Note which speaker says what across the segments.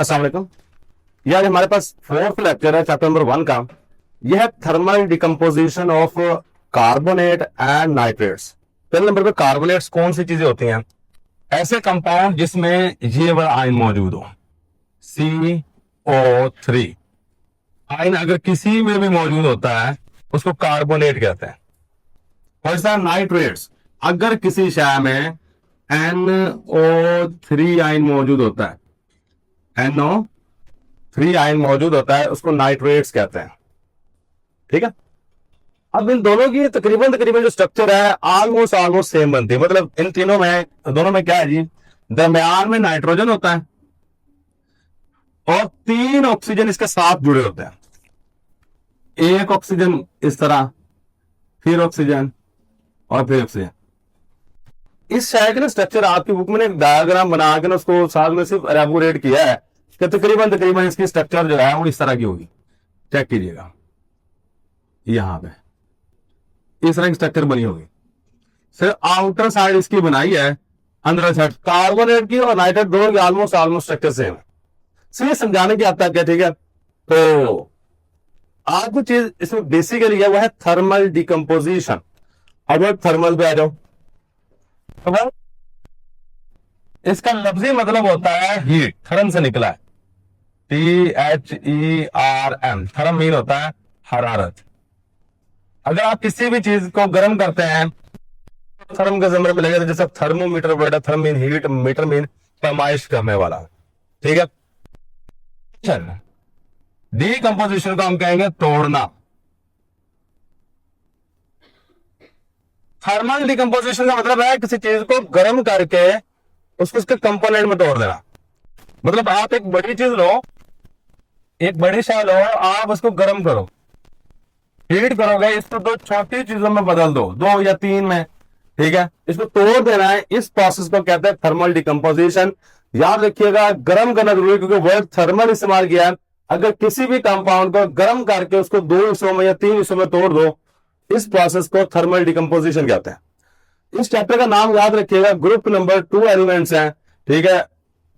Speaker 1: अस्सलाम वालेकुम। यार हमारे पास फोर्थ लेक्चर है चैप्टर नंबर 1 का। यह है thermal decomposition of carbonate and nitrates. पहले नंबर पे कार्बोनेट्स कौन सी चीजें होती हैं? ऐसे कंपाउंड जिसमें ये वाला आयन मौजूद हो, CO3। आयन अगर किसी में भी मौजूद होता है उसको कार्बोनेट कहते हैं। वैसा नाइट्रेट्स, अगर किसी शय में NO3 आयन मौजूद होता है, NO3 आयन मौजूद होता है, उसको नाइट्रेट्स कहते हैं। ठीक है। अब इन दोनों की तकरीबन तकरीबन जो स्ट्रक्चर है ऑलमोस्ट सेम बनती है। मतलब इन तीनों में, दोनों में क्या है जी, दरमियान में नाइट्रोजन होता है और 3 ऑक्सीजन इसके साथ जुड़े होते हैं। एक ऑक्सीजन इस तरह, फिर ऑक्सीजन और फिर ऑक्सीजन। इस शायद ना स्ट्रक्चर आपकी बुक में एक डायग्राम बना के ना उसको साथ में सिर्फ एलैबोरेट किया है कि तकरीबन तकरीबन इसकी स्ट्रक्चर जो है वो इस तरह की होगी। चेक कीजिएगा, यहां पे इस तरह की स्ट्रक्चर बनी होगी। सिर्फ आउटर साइड इसकी बनाई है, अंदर साइड कार्बोनेट की और नाइट्रेट दोनों की ऑलमोस्ट स्ट्रक्चर सेम है। सिर्फ समझाने की आता है। ठीक है। तो आज जो चीज इसमें बेसिकली है वो है थर्मल डिकम्पोजिशन। अब थर्मल पे आ जाओ। तो इसका लफ्जी मतलब होता है हीट, थर्म से निकला है, THERM। थर्म मीन होता है हरारत। अगर आप किसी भी चीज को गर्म करते हैं थर्म का जमर मिलेगा। तो जैसे थर्मोमीटर वर्ड है, therm mean heat, meter mean पैमाइश करने वाला। ठीक है। डीकंपोजिशन को हम कहेंगे तोड़ना। थर्मल डिकम्पोजिशन का मतलब है किसी चीज को गर्म करके उसको उसके कंपोनेंट में तोड़ देना। मतलब आप एक बड़ी चीज लो, एक बड़ी शय लो, आप उसको गर्म करो, हीट करोगे, इसको 2 छोटी चीजों में बदल दो, 2 या 3 में। ठीक है। इसको तोड़ देना है। इस प्रोसेस को कहते हैं थर्मल डिकम्पोजिशन। याद रखिएगा, गर्म करना जरूरी है क्योंकि वर्ड थर्मल इस्तेमाल किया है। अगर किसी भी कंपाउंड को गर्म करके उसको 2 हिस्सों में या 3 हिस्सों में तोड़ दो, इस प्रोसेस को थर्मल डिकम्पोजिशन कहते हैं। इस चैप्टर का नाम याद रखिएगा, ग्रुप नंबर 2 एलिमेंट्स हैं। ठीक है।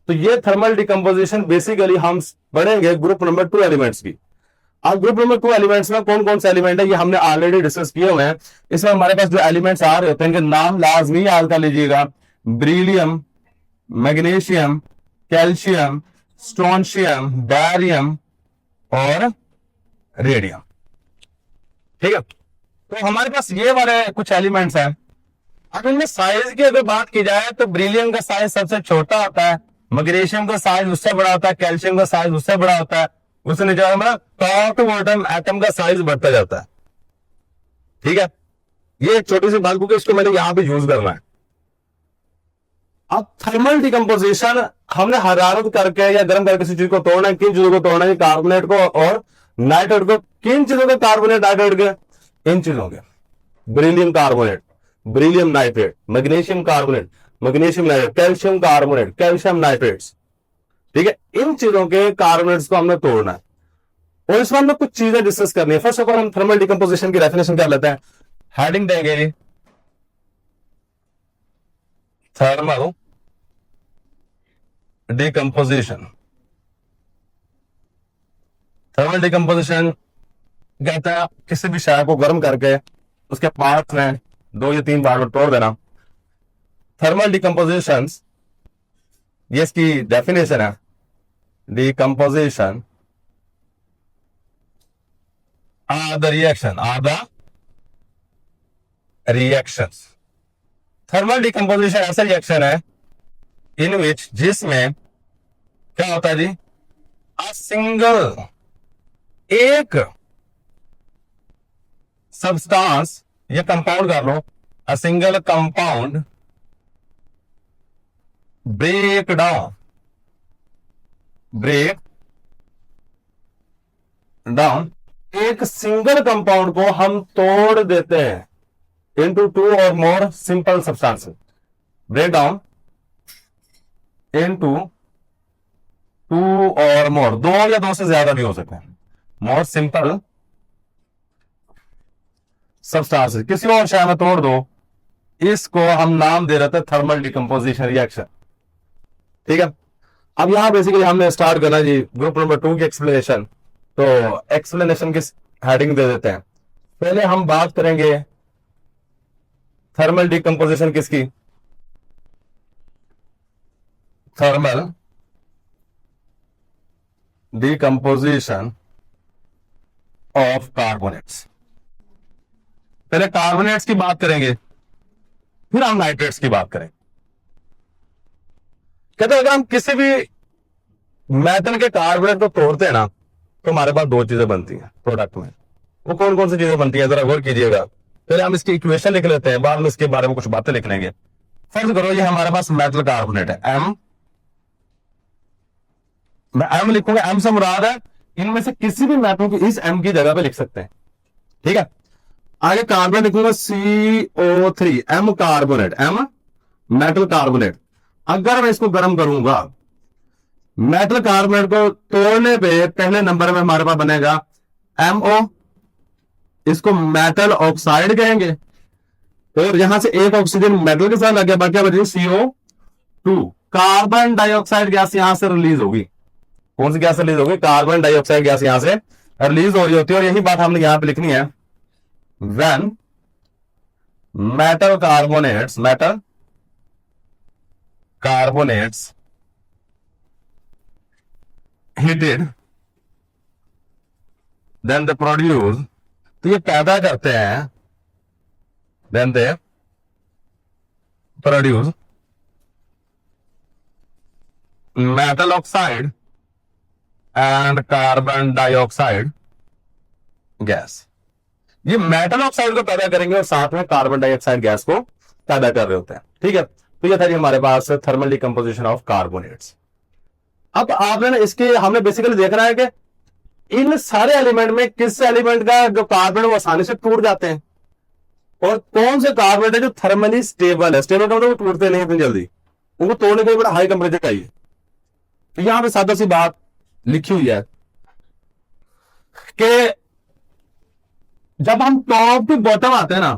Speaker 1: तो ये थर्मल डिकम्पोजिशन बेसिकली हम पढ़ेंगे ग्रुप नंबर 2 एलिमेंट्स की। अब ग्रुप नंबर 2 एलिमेंट्स में कौन कौन से एलिमेंट है ये हमने ऑलरेडी डिस्कस किए हुए हैं। इसमें हमारे पास जो एलिमेंट्स आ रहे होते हैं इनके नाम लाजमी याद कर लीजिएगा। ब्रीलियम, मैग्नीशियम, कैल्शियम, स्ट्रोंशियम, बैरियम और रेडियम। ठीक है। तो हमारे पास ये वाले कुछ एलिमेंट्स हैं। अब इनमें साइज की अगर बात की जाए तो ब्रीलियम का साइज सबसे छोटा होता है, मैग्नीशियम का साइज उससे बड़ा होता है, कैल्शियम का साइज उससे बड़ा होता है, उससे नीचे हमारा टॉप टू बॉटम एटम का साइज बढ़ता जाता है। ठीक है। ये एक छोटी सी बात क्योंकि इसको मैंने यहां पे यूज करना है। अब थर्मल डिकम्पोजिशन हमने हरारत करके या गर्म करके किसी चीज को तोड़ना है। किन चीजों को तोड़ना है? कार्बोनेट को और नाइट्रेट को। किन चीजों के कार्बोनेट, नाइट्रेट के? इन चीजों के। Beryllium carbonate, beryllium nitrate, magnesium carbonate, magnesium nitrate, calcium carbonate, calcium nitrates. ठीक है। इन चीजों के कार्बोनेट्स को हमने तोड़ना है और इसमें हमने कुछ चीजें डिस्कस करनी है। फर्स्ट ऑफ ऑल हम थर्मल डिकम्पोजिशन की डेफिनेशन कर लेते हैं। हेडिंग देंगे थर्मल डिकम्पोजिशन। थर्मल डिकम्पोजिशन कहता है किसी भी शय को गर्म करके उसके पार्ट्स में 2 या 3 पार्ट में तोड़ देना। थर्मल डिकम्पोजिशन, ये इसकी डेफिनेशन है। Decomposition are the reactions। Thermal decomposition ऐसा रिएक्शन है इन विच, जिसमें क्या होता है जी, अ सिंगल, एक सब्सटेंस या कंपाउंड कर लो, a single compound break down, एक सिंगल कंपाउंड को हम तोड़ देते हैं इनटू 2 और more simple substances. Break down into 2 और मोर, 2 या 2 से ज्यादा भी हो सकते हैं, मोर सिंपल सब्सटेंसेस। किसी और शय में तोड़ दो, इसको हम नाम दे रहे थे थर्मल डिकम्पोजिशन रिएक्शन। ठीक है। अब यहां बेसिकली हमने स्टार्ट करना जी ग्रुप नंबर 2 की एक्सप्लेनेशन। तो एक्सप्लेनेशन की हेडिंग दे देते हैं। पहले हम बात करेंगे थर्मल डिकम्पोजिशन किसकी, थर्मल डिकम्पोजिशन ऑफ कार्बोनेट्स। पहले कार्बोनेट्स की बात करेंगे, फिर हम नाइट्रेट्स की बात करेंगे। कहते हैं अगर हम किसी भी मेटल के कार्बोनेट को तोड़ते हैं ना, तो हमारे पास दो चीजें बनती हैं प्रोडक्ट में। वो कौन कौन सी चीजें बनती हैं जरा गौर कीजिएगा। पहले हम इसकी इक्वेशन लिख लेते हैं, बाद में इसके बारे में कुछ बातें लिख लेंगे। फर्ज करो ये हमारे पास मेटल कार्बोनेट है एम, मैं एम लिखूंगा, एम से मुराद है इनमें से किसी भी मेटल को इस एम की जगह पे लिख सकते हैं, ठीक है। आगे कार्बोनेट लिखूंगा CO3, M carbonate, M metal carbonate. अगर मैं इसको गर्म करूंगा, मेटल कार्बोनेट को तोड़ने पे पहले नंबर में हमारे पास बनेगा MO, इसको मेटल ऑक्साइड कहेंगे। और यहां से एक ऑक्सीजन मेटल के साथ लग गया, बाकी बची CO2, कार्बन डाइऑक्साइड गैस यहां से रिलीज होगी। कौन सी गैस रिलीज होगी, कार्बन डाइऑक्साइड गैस यहां से रिलीज हो रही होती है। और यही बात हमने यहां पे लिखनी है, when metal carbonates heated then they produce, तो ये पैदा करते हैं, then they produce metal oxide and carbon dioxide gas. ये मेटल ऑक्साइड को पैदा करेंगे और साथ में कार्बन डाइऑक्साइड गैस को पैदा कर रहे होते हैं, ठीक है। तो ये था जी हमारे पास थर्मल डिकम्पोजिशन ऑफ कार्बोनेट्स। अब आपने इसके हमने बेसिकली देखना है कि इन सारे एलिमेंट में किस एलिमेंट का जो कार्बन वो आसानी से टूट जाते हैं और कौन से कार्बन है जो थर्मली स्टेबल है। स्टेबल का मतलब वो टूटते नहीं इतनी जल्दी, उनको तोड़ने के लिए बड़ा हाई टेम्परेचर चाहिए। तो यहां पे सादा सी बात लिखी हुई है कि जब हम टॉप टू बॉटम आते हैं ना,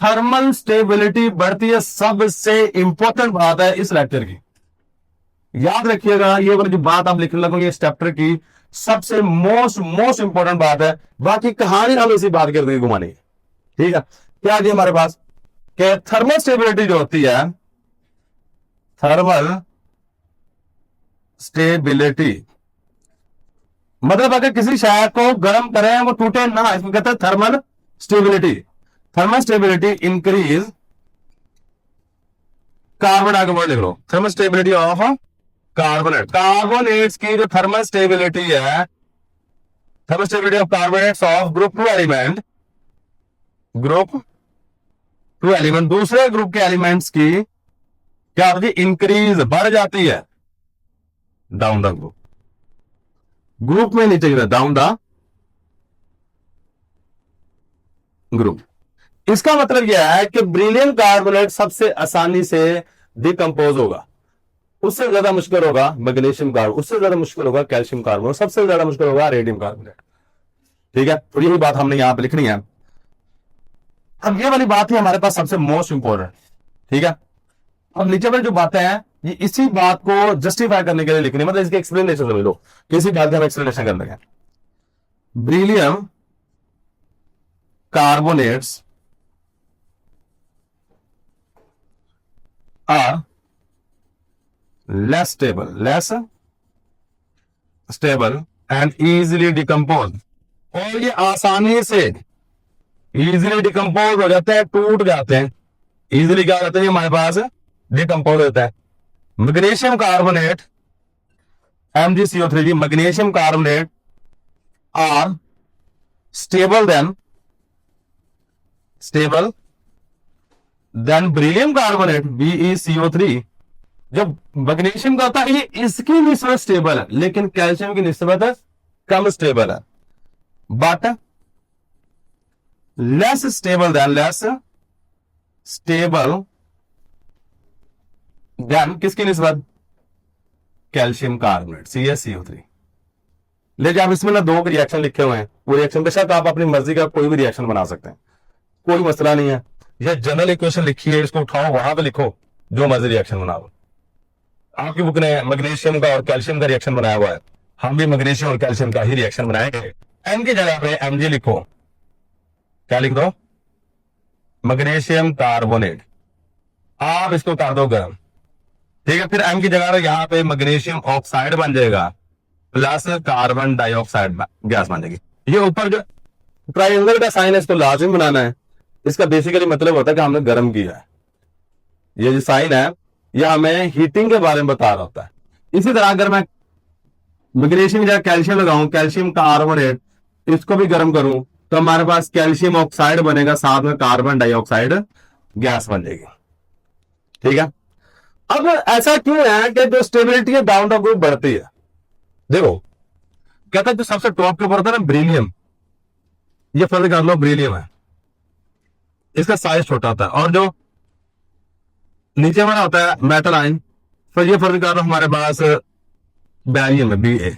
Speaker 1: थर्मल स्टेबिलिटी बढ़ती है। सबसे इंपॉर्टेंट बात है इस लेक्चर की, याद रखिएगा। ये वाली जो बात आप लिखने लगोगे इस चैप्टर की सबसे मोस्ट इंपॉर्टेंट बात है। बाकी कहानी हम इसी बात करके घुमानी है, ठीक है। क्या जी हमारे पास कि थर्मल स्टेबिलिटी जो होती है, थर्मल स्टेबिलिटी मतलब अगर किसी शय को गर्म करें वो टूटे ना, इसको कहते हैं thermal stability. Thermal stability increase, carbon आगे वर्ड लिख लो, thermal stability of carbonate. Carbonates की जो थर्मल स्टेबिलिटी है, thermal stability of carbonates of group 2 element, group 2 element दूसरे ग्रुप के एलिमेंट्स की क्या होती है, इंक्रीज बढ़ जाती है डाउन द ग्रुप। ग्रुप में नीचे गिरा डाउन द ग्रुप। इसका मतलब यह है कि ब्रिलियम कार्बोनेट सबसे आसानी से डिकम्पोज होगा, उससे ज्यादा मुश्किल होगा मैग्नीशियम कार्बोनेट, उससे ज्यादा मुश्किल होगा कैल्शियम कार्बोनेट, सबसे ज्यादा मुश्किल होगा रेडियम कार्बोनेट, ठीक है। तो यही बात हमने यहां पे लिखनी है। अब ये वाली बात है हमारे पास सबसे मोस्ट इंपॉर्टेंट, ठीक है। अब नीचे वाली जो बातें हैं ये इसी बात को जस्टिफाई करने के लिए लिखनी, मतलब इसके एक्सप्लेनेशन समझ लो, किसी बात का हम एक्सप्लेनेशन कर लगे। Beryllium carbonates are less stable and easily decompose, और ये आसानी से easily decompose हो जाते हैं, टूट जाते हैं। easily क्या हो जाता है हमारे पास डिकम्पोज होता है। Magnesium carbonate MgCO3, magnesium carbonate are stable than beryllium carbonate BeCO3। जब मैग्नीशियम का होता है ये इसकी निस्बत स्टेबल है, लेकिन कैल्शियम की निस्बत कम स्टेबल है, बट लेस स्टेबल देन किसकी निस्बत, कैल्शियम कार्बोनेट CaCO3। लेकिन आप इसमें ना दो रिएक्शन लिखे हुए हैं, वो रिएक्शन बेशक आप अपनी मर्जी का कोई भी रिएक्शन बना सकते हैं, कोई मसला नहीं है। ये जनरल इक्वेशन लिखी है, इसको उठाओ वहां पे लिखो, जो मर्जी रिएक्शन बनाओ, आपकी बुक ने मैग्नीशियम का और कैल्शियम का रिएक्शन बनाया हुआ है, हम भी मैग्नीशियम और कैल्शियम का ही रिएक्शन बनाएंगे। एन की जगह पे Mg लिखो, क्या लिख दो, मैग्नीशियम कार्बोनेट, आप इसको कर दो गर्म, ठीक है। फिर एम की जगह पे यहाँ पे मैग्नीशियम ऑक्साइड बन जाएगा प्लस कार्बन डाइऑक्साइड गैस बन जाएगी। ये ऊपर जो ट्राइंगल का साइन है इसको लाजिम बनाना है, इसका बेसिकली मतलब होता है कि हमने गर्म किया है। ये जो साइन है ये हमें हीटिंग के बारे में बता रहा होता है। इसी तरह अगर मैं मैग्नीशियम या कैल्शियम लगाऊं, कैल्शियम कार्बोनेट, इसको भी गर्म करूं तो हमारे पास कैल्शियम ऑक्साइड बनेगा, साथ में कार्बन डाइऑक्साइड गैस बन जाएगी, ठीक है। अब ऐसा क्यों है कि जो स्टेबिलिटी है डाउन द ग्रुप बढ़ती है। देखो कहता है जो सबसे टॉप के ऊपर होता है ना ब्रिलियम, ये फर्ज कर लो ब्रिलियम है, इसका साइज छोटा होता है, और जो नीचे वाला होता है मेटल आयन, फिर ये फर्ज कर लो हमारे पास बैरियम है Ba,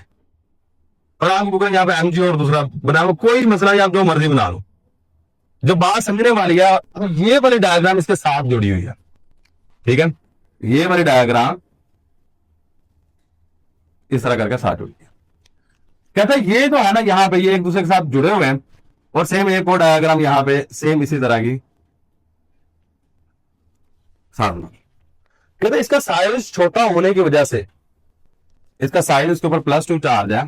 Speaker 1: और आप गूगल यहाँ पे Mg और दूसरा बना लो, कोई मसला नहीं, आप जो मर्जी बना लो। जो बात समझने वाली है, ये वाली डायग्राम इसके साथ जुड़ी हुई है, ठीक है। ये वाली डायग्राम इस तरह करके साथ जुड़ी है। कहता है ये जो है ना यहाँ पे ये एक दूसरे के साथ जुड़े हुए हैं, और सेम एक और डायग्राम यहाँ पे सेम इसी तरह की साथ में। कहते इसका साइज छोटा होने की वजह से, इसका साइज इसके ऊपर +2 चार्ज है,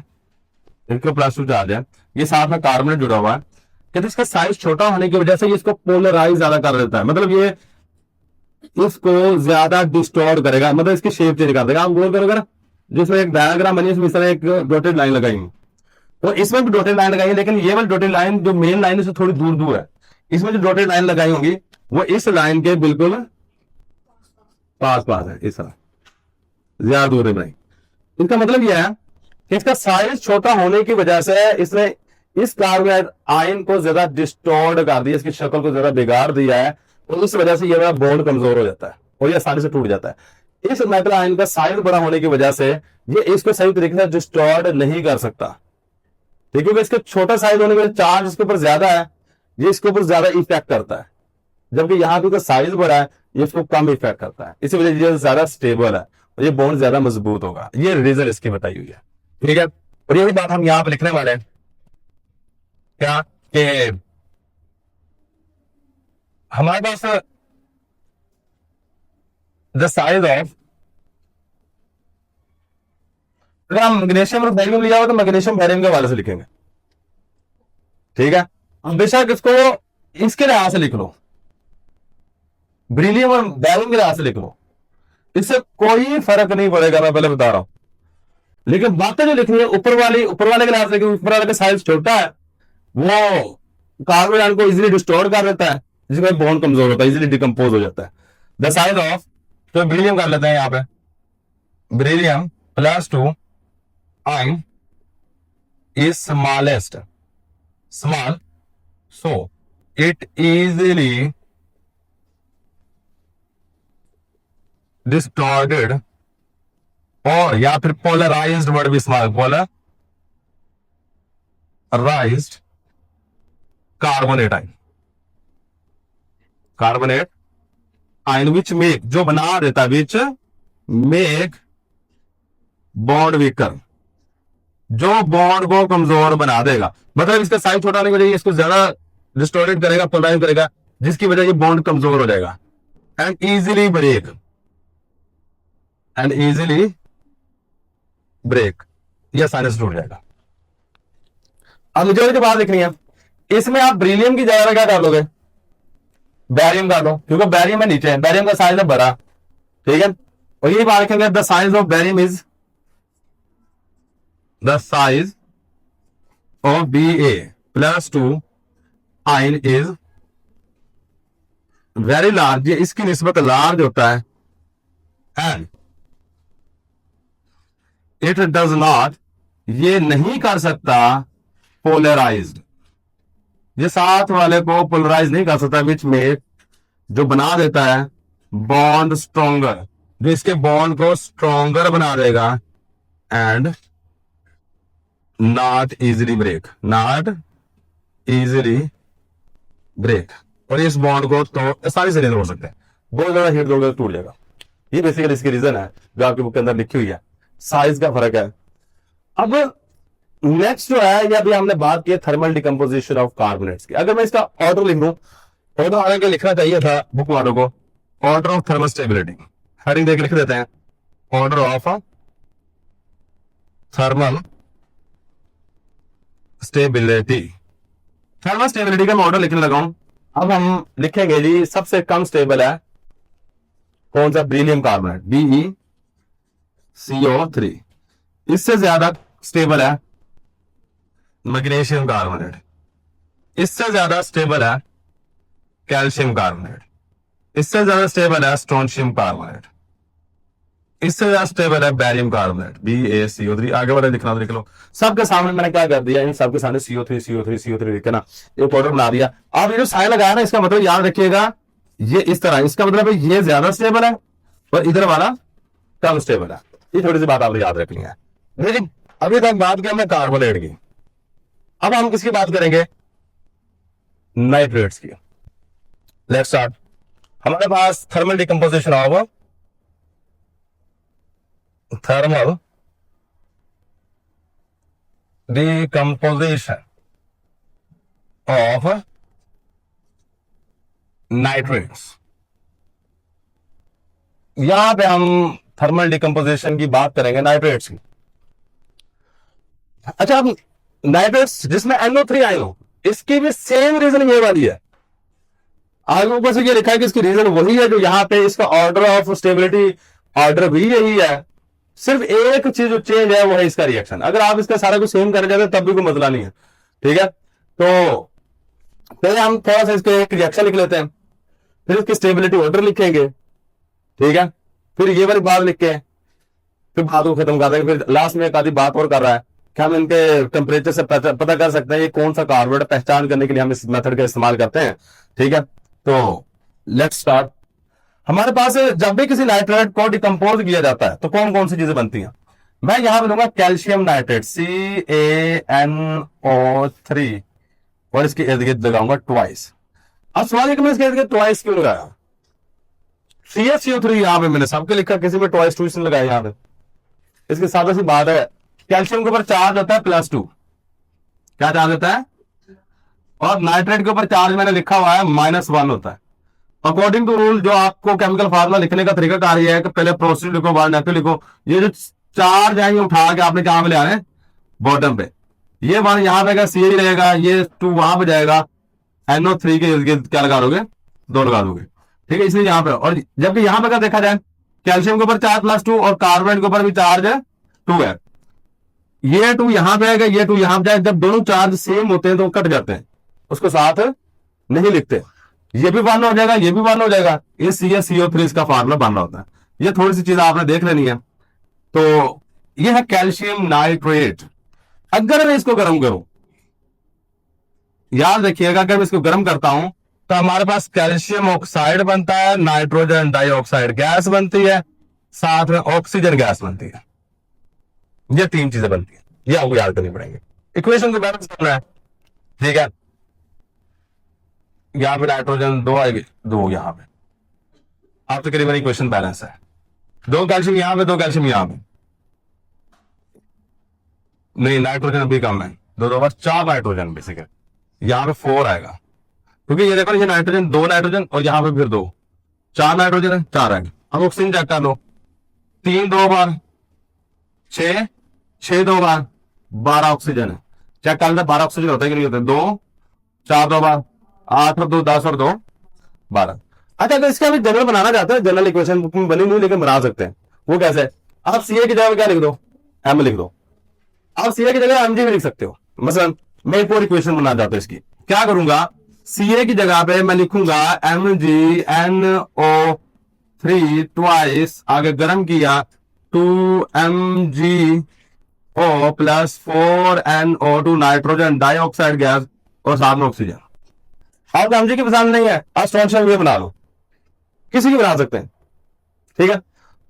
Speaker 1: इसके +2 चार्ज है, ये साथ में कार्बोनेट जुड़ा हुआ है। कहते इसका साइज छोटा होने की वजह से ये इसको पोलराइज ज्यादा कर देता है, मतलब ये इसको ज्यादा डिस्टॉर्ट करेगा, मतलब इसकी शेप चेंज कर देगा। आप गोल करोगे ना, जिसमें एक डायग्राम बनी है, इसमें इस तरह एक डॉटेड लाइन लगाई है, तो इसमें भी डॉटेड लाइन लगाई है, लेकिन ये वाली डॉटेड लाइन जो मेन लाइन है उससे थोड़ी दूर दूर है। इसमें जो डॉटेड लाइन लगाई होंगी वो इस लाइन के बिल्कुल पास पास है, इस तरह ज्यादा दूर नहीं। इसका मतलब यह है कि इसका साइज छोटा होने की वजह से इसने इस कार्बोनेट आयन को ज्यादा डिस्टॉर्ट कर दिया, इसकी शक्ल को ज्यादा बिगाड़ दिया है, और इस वजह से यह बॉन्ड कमजोर हो जाता है और यह आसानी से टूट जाता है। इस मेटल आयन का साइज बड़ा होने की वजह से ये इसको सही तरीके से डिस्टॉर्ट नहीं कर सकता, ठीक है, क्योंकि इसका छोटा साइज होने की वजह से चार्ज इसके ऊपर ज्यादा है, ये इसके ऊपर ज्यादा इफेक्ट करता है, जबकि यहाँ पे साइज बड़ा है ये इसको कम इफेक्ट करता है, इसी वजह से ये ज्यादा स्टेबल है और ये बॉन्ड ज्यादा मजबूत होगा। ये रीजन इसकी बताई हुई है, ठीक है। और यही बात हम यहां पर लिखने वाले हैं, क्या कि हमारे पास द साइज ऑफ, अगर हम मैग्नीशियम और बैरियम लिया हो तो मैग्नीशियम बैरियम के हवाले से लिखेंगे, ठीक है। अब बेशक इसको इसके लिहाज से लिख लो, ब्रिलियम और बैरियम के लिहाज से लिख लो, इससे कोई फर्क नहीं पड़ेगा, मैं पहले बता रहा हूं। लेकिन बातें जो लिखनी है ऊपर वाले के लिहाज से, ऊपर वाले का साइज छोटा है, वो कार्बन आयन को इजीली डिस्टोर कर देता है, जिसमें बॉन्ड कमजोर होता है, इजीली डिकम्पोज हो जाता है। द साइज ऑफ, तो ब्रिलियम कर लेते हैं यहां पे, beryllium +2 ion is smallest, small, so it easily distorted, और या फिर पोलराइज्ड वर्ड भी इस्तेमाल, polarised carbonate ion, carbonate ion which make, जो बना देता है, विच मेक बॉन्ड वीकर, जो बॉन्ड को कमजोर बना देगा, मतलब इसका साइज छोटा होने की वजह इसको ज्यादा डिस्टोर्टेड करेगा, पोलराइज करेगा, जिसकी वजह ये बॉन्ड कमजोर हो जाएगा, and easily break, and easily break, ये आसानी से टूट जाएगा। अब मुझे जो बात लिखनी है, इसमें आप ब्रिलियम की जगह क्या कर लोगे, बैरियम कर लो, क्योंकि बैरियम है नीचे, बैरियम का साइज है बड़ा, ठीक है। और ये बात लिखेंगे, the size of barium is, the size of Ba+2 ion is very large, ये इसकी निस्बत लार्ज होता है, एंड इट डज नॉट, ये नहीं कर सकता पोलराइज्ड, ये साथ वाले को पोलराइज नहीं कर सकता, विच मेक, जो बना देता है बॉन्ड स्ट्रॉन्गर, जो इसके बॉन्ड को स्ट्रॉन्गर बना देगा, and not easily break, not easily break, और इस बॉन्ड को तो आसानी से नहीं तोड़ सकते, बहुत ज्यादा हीट दोगे तो टूट जाएगा। ये बेसिकली इसकी रीजन है जो आपकी बुक के अंदर लिखी हुई है, साइज का फर्क है। अब नेक्स्ट जो है, ये अभी हमने बात की थर्मल डिकम्पोजिशन ऑफ कार्बोनेट्स की। अगर मैं इसका ऑर्डर लिख दूं, ऑर्डर आगे के लिखना चाहिए था बुक वालों को, order of thermal stability, heading देख लिख देते हैं, order of thermal stability. Thermal stability का मैं ऑर्डर लिखने लगा हूं। अब हम लिखेंगे जी सबसे कम स्टेबल है कौन सा, बेरिलियम कार्बोनेट, BeCO3। इससे ज्यादा स्टेबल है मैग्नीशियम कार्बोनेट, इससे ज्यादा स्टेबल है कैल्शियम कार्बोनेट, इससे ज्यादा स्टेबल है स्ट्रोंशियम कार्बोनेट, इससे ज्यादा स्टेबल है बैरियम कार्बोनेट, BaCO3। आगे वाले लिखना तो लिख लो। सबके सामने मैंने क्या कर दिया, इन सबके सामने CO3 लिख के ना एक ऑर्डर बना दिया। अब ये जो साइन लगाया ना, इसका मतलब याद रखिएगा ये इस तरह, इसका मतलब है ये ज्यादा स्टेबल है और इधर वाला कम स्टेबल है। ये थोड़ी सी बात आपको याद रखनी है। लेकिन अभी तक बात किया हमने कार्बोनेट की, अब हम किसकी बात करेंगे, नाइट्रेट्स की। Let's start. हमारे पास thermal decomposition of thermal decomposition of nitrates. यहां पे हम थर्मल डिकम्पोजिशन की बात करेंगे नाइट्रेट्स की। अच्छा, अब नाइट्रेट्स जिसमें NO3 आयन हो, इसकी भी सेम रीजन ये वाली है। आगे ऊपर से ये लिखा है कि इसकी रीजन वही है जो यहां पे इसका ऑर्डर ऑफ स्टेबिलिटी, ऑर्डर भी यही है, सिर्फ एक चीज जो चेंज है वो है इसका रिएक्शन। अगर आप इसका सारा कुछ सेम कर जाते तब भी कोई मसला नहीं है, ठीक है। तो पहले हम थोड़ा सा इसके एक रिएक्शन लिख लेते हैं, फिर इसकी स्टेबिलिटी ऑर्डर लिखेंगे, ठीक है, फिर ये वाली बात लिख के फिर बात को खत्म कर देंगे। फिर लास्ट में एक आधी बात और कर रहा है कि हम इनके टेम्परेचर से पता कर सकते हैं ये कौन सा कार्बोनेट, पहचान करने के लिए हम इस मेथड का इस्तेमाल करते हैं, ठीक है। तो लेट्स स्टार्ट। हमारे पास जब भी किसी नाइट्रेट को डिकम्पोज किया जाता है तो कौन कौन सी चीजें बनती हैं। मैं यहां पे लूंगा कैल्शियम नाइट्रेट CaNO3 और इसके इर्द गिर्द लगाऊंगा ट्वाइस। अब सवाल है कि मैं इसके इर्द गिर्द ट्वाइस क्यों लगाया, CaCO3 यहां पे मैंने सबके लिखा, किसी में ट्वाइस टू लगाया यहां पे। इसकी सादा सी बात है, कैल्शियम के ऊपर चार्ज होता है +2, क्या चार्ज होता है, और नाइट्रेट के ऊपर चार्ज मैंने लिखा हुआ है -1 होता है। अकॉर्डिंग टू रूल जो आपको केमिकल फार्मूला लिखने का तरीका कार है कि पहले पॉजिटिव लिखो बाद नेगेटिव लिखो। ये जो चार्ज है ये उठा के आपने कहां पे ले आने, बॉटम पे। ये वन यहां पे Ca रहेगा, ये 2 वहां पे जाएगा, NO3 के क्या लगा दोगे, 2 लगा दोगे, ठीक है। इसलिए यहां पे, और जबकि यहां पे अगर देखा जाए कैल्शियम के ऊपर चार्ज +2 और कार्बोनेट के ऊपर भी चार्ज 2 है, ये 2 यहां पे आएगा, ये 2 यहां पे जाए। जब दोनों चार्ज सेम होते हैं तो कट जाते हैं, उसको साथ नहीं लिखते। ये भी 1 हो जाएगा, ये भी 1 हो जाएगा, ये CaCO3 इसका फार्मूला बन रहा होता है। ये थोड़ी सी चीज आपने देख लेनी है। तो ये है कैल्शियम नाइट्रेट। अगर मैं इसको गर्म करूं, याद रखिएगा, अगर मैं इसको गर्म करता हूं तो हमारे पास कैल्शियम ऑक्साइड बनता है, नाइट्रोजन डाइऑक्साइड गैस बनती है, साथ में ऑक्सीजन गैस बनती है। ये 3 चीजें बनती है, ये आपको याद करनी पड़ेंगे। इक्वेशन को बैलेंस करना है, ठीक है। यहां पे नाइट्रोजन 2 आएगी, 2 यहां पे, आप तो करीबन इक्वेशन बैलेंस है। 2 कैल्शियम यहां पे, 2 कैल्शियम यहां पे, नहीं नाइट्रोजन अभी कम है, 2 2 4 नाइट्रोजन बेसिकली यहां पे 4 आएगा, क्योंकि ये देखो ये नाइट्रोजन 2 नाइट्रोजन और यहां पे फिर 2, 4 नाइट्रोजन है, 4 आएगा। अब ऑक्सीजन चेक कर लो, 3 2 बार 6, 6 2 बार 12 ऑक्सीजन है। चेक कर लेते 12 ऑक्सीजन होता है कि नहीं होता है, 2 4 2 बार 8 और 2 10 और 2 12। अच्छा, तो इसका भी जनरल बनाना चाहते हैं, जनरल इक्वेशन बुक में बनी नहीं लेकिन बना सकते हैं। वो कैसे, आप Ca की जगह क्या लिख दो, M लिख दो। आप Ca की जगह Mg भी लिख सकते हो। मसलन मैं एक और इक्वेशन बनाना चाहता हूं, इसकी क्या करूंगा, Ca की जगह पे मैं लिखूंगा MgNO3 ट्वाइस, आगे गर्म किया 2MgO + 4NO2 nitrogen dioxide gas और साथ में ऑक्सीजन। आप Mg की पसंद नहीं है, आप स्ट्रोंशियम भी बना लो, किसी की बना सकते हैं, ठीक है।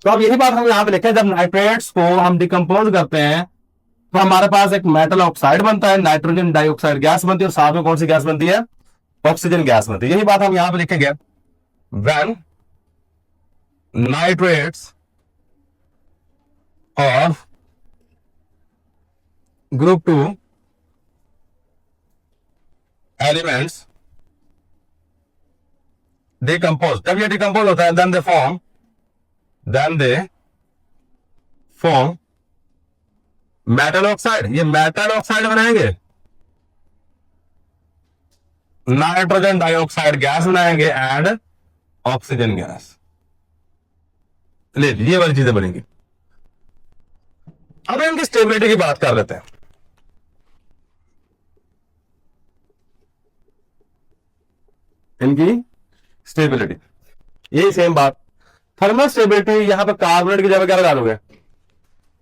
Speaker 1: तो अब यही बात हम यहां पे लिखें, जब नाइट्रेट्स को हम डिकम्पोज करते हैं तो हमारे पास एक मेटल ऑक्साइड बनता है, नाइट्रोजन डाइऑक्साइड गैस बनती है और साथ में कौन सी गैस बनती है, ऑक्सीजन गैस बनती है। यही बात हम यहां पे लिखेंगे, when nitrates of group 2 elements decompose. जब ये डिकम्पोज होता है then they form metal oxide. ये मेटल ऑक्साइड बनाएंगे, नाइट्रोजन डाइऑक्साइड गैस बनाएंगे एंड ऑक्सीजन गैस. ले ये वाली चीजें बनेंगी. अब इनकी स्टेबिलिटी की बात कर लेते हैं. इनकी स्टेबिलिटी यही सेम बात. थर्मल स्टेबिलिटी यहां पे कार्बोनेट की जगह क्या लगा दोगे,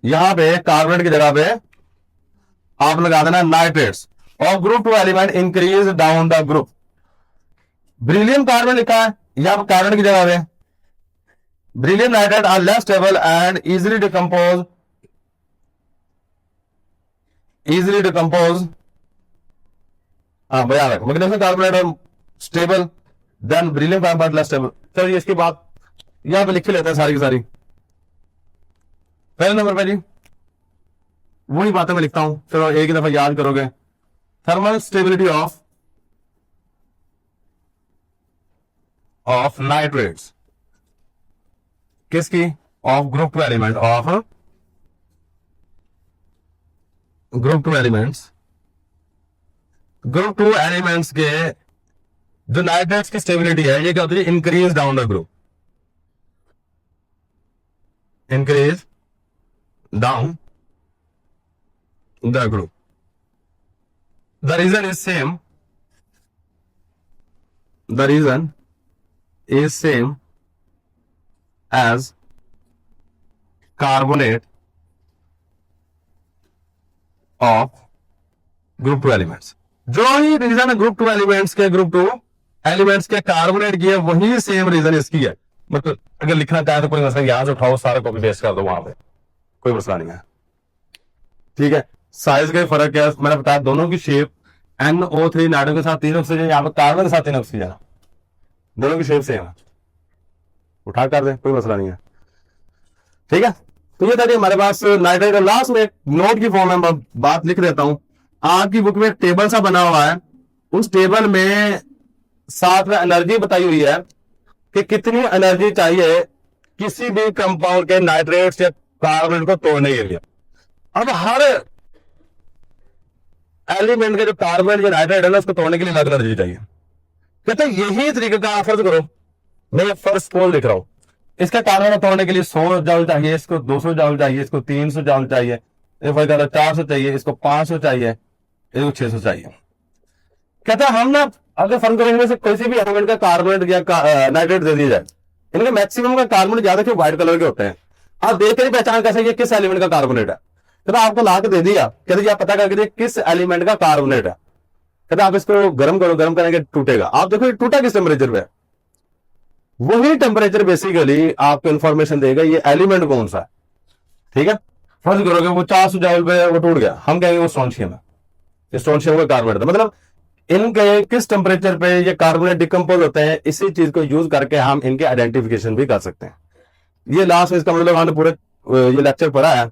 Speaker 1: यहां पे कार्बोनेट की जगह पे आप लगा देना नाइट्रेट्स और group 2 element increase down the group. Beryllium carbon लिखा है यहां पर कार्बोनेट की जगह पे. Beryllium nitrate are less stable and easily decompose. हाँ भैया मैग्नीशियम कार्बोनेट और stable than beryllium carbon less stable. चलिए इसकी बात यहां पे लिख लेते हैं सारी की सारी. पहले नंबर पे जी वही बातें मैं लिखता हूं, चलो एक ही दफा याद करोगे. थर्मल स्टेबिलिटी ऑफ नाइट्रेट्स किसकी, of group 2 element, of group 2 elements. Group 2 elements के जो नाइट्रेट्स की स्टेबिलिटी है ये क्या होती है, increase down the group. Increase down the group. The reason is same. The reason is same as carbonate of group 2 elements. जो ही reason group 2 elements के कार्बोनेट की है वही सेम रीजन इसकी है. मतलब अगर लिखना चाहे तो कोई मसला, यहां से उठाओ सारा कॉपी पेस्ट कर दो वहां पे, कोई मसला नहीं है. ठीक है. साइज का फर्क है, मैंने बताया दोनों की शेप NO3 नाइट्रोजन के साथ 3 ऑक्सीजन, यहाँ पर कार्बन के साथ 3 ऑक्सीजन, दोनों की शेप सेम है. उठा कर दे कोई मसला नहीं है. ठीक है. तो ये था हमारे पास नाइट्रेट का. लास्ट में एक नोट की फॉर्म में बात लिख देता हूं. आपकी बुक में एक टेबल सा बना हुआ है, उस टेबल में साथ में एनर्जी बताई हुई है कि कितनी एनर्जी चाहिए किसी भी कंपाउंड के नाइट्रेट्स या कार्बन को तोड़ने के लिए. अब हर एलिमेंट के जो कार्बन या नाइट्रेट है ना उसको तोड़ने के लिए अलग एनर्जी चाहिए. कहते हैं यही तरीके का फर्ज करो, मैं फर्स्ट पोल लिख रहा हूं. इसके कार्बन को तोड़ने के लिए 100 जूल चाहिए, इसको 200 जूल चाहिए, इसको 300 जूल चाहिए, 400 चाहिए, इसको 500 चाहिए, इसको 600 चाहिए. कहते हैं हम ना अगर फर्क करेंगे से किसी भी एलिमेंट का कार्बोनेट या नाइट्रेट दे दिया जाए, इनका मैक्सिमम का कार्बोनेट ज्यादा क्यों व्हाइट कलर के होते हैं. आप देख कर पहचान कैसे ये किस एलिमेंट का कार्बोनेट है. कहते आपको ला के दे दिया, कहते आप पता करके किस एलिमेंट का कार्बोनेट है. कहते आप इसको गर्म करो, गर्म करेंगे टूटेगा. आप देखो टूटा किस टेम्परेचर पे, वही टेम्परेचर बेसिकली आपको इंफॉर्मेशन देगा ये एलिमेंट कौन सा है. ठीक है. फर्ज करोगे वो 400 जूल पे वो टूट गया, हम कहेंगे वो स्ट्रोंशियम है, स्ट्रोंशियम का कार्बोनेट था. मतलब इनके किस टेम्परेचर पे ये कार्बोनेट डिकम्पोज होते हैं, इसी चीज को यूज करके हम इनके आइडेंटिफिकेशन भी कर सकते हैं. ये लास्ट इसका मतलब हमने पूरे ये लेक्चर पढ़ा है.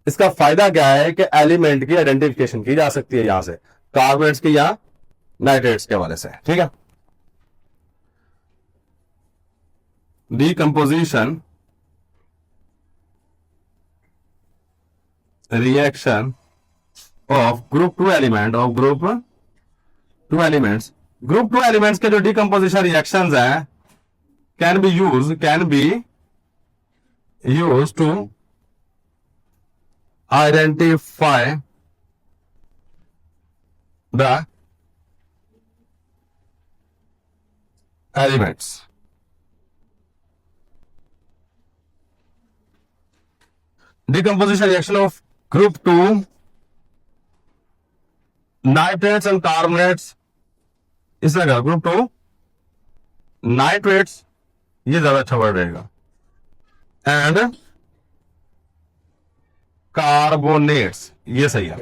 Speaker 1: इसका फायदा क्या है कि एलिमेंट की आइडेंटिफिकेशन की जा सकती है यहां से, कार्बोनेट्स की या नाइट्रेट्स के हवाले से. ठीक है. Decomposition reaction of group 2 element of group 2 elements. Group 2 elements के जो डीकम्पोजिशन रिएक्शंस हैं can be use to identify the elements. Decomposition reaction of group 2 nitrates and carbonates. इस तरह का ग्रुप 2 नाइट्रेट्स, ये ज्यादा अच्छा वर्ड रहेगा, एंड कार्बोनेट्स, ये सही है.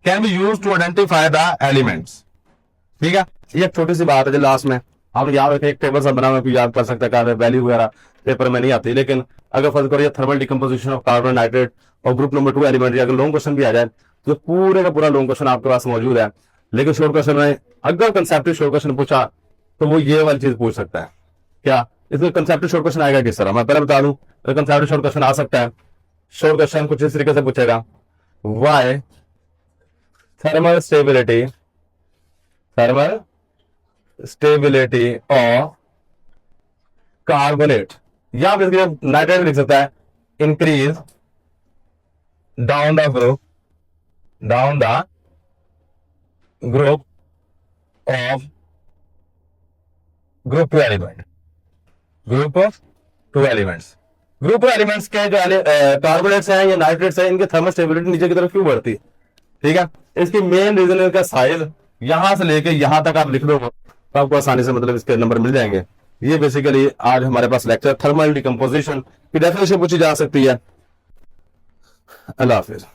Speaker 1: Can be use to identify the elements. ठीक है. ये एक छोटी सी बात है जो लास्ट में आप याद रखें, एक टेबल सा बना हुआ याद कर सकते हैं वैल्यू वगैरह. पेपर में नहीं आती, लेकिन अगर फर्ज करो thermal decomposition of carbon nitrate और ग्रुप नंबर 2 एलिमेंट, अगर लॉन्ग क्वेश्चन भी आ जाए तो पूरे का पूरा लॉन्ग क्वेश्चन आपके पास मौजूद है। लेकिन शॉर्ट क्वेश्चन में अगर कंसेप्टिव शॉर्ट क्वेश्चन पूछा तो वो ये वाली चीज पूछ सकता है। क्या इसमें कंसेप्टिव शॉर्ट क्वेश्चन आएगा किस तरह, मैं पहले बता दूं। कंसेप्टिव शॉर्ट क्वेश्चन आ सकता है। शॉर्ट क्वेश्चन कुछ इस तरीके से पूछेगा, why thermal stability of carbonate, या बेसिकली नाइट्रेट लिख सकता है, increase down the group of group 2 element, group of 2 elements. Group of elements के जो कार्बोनेट्स हैं या नाइट्रेट्स हैं, इनके थर्मल स्टेबिलिटी नीचे की तरफ क्यों बढ़ती है? ठीक है, इसकी मेन रीजन इनका साइज, यहां से लेके यहां तक आप लिख लो तो आपको आसानी से मतलब इसके नंबर मिल जाएंगे। ये बेसिकली आज हमारे पास लेक्चर थर्मल डिकम्पोजिशन की डेफिनेशन पूछी जा सकती है। अल्लाह हाफिज।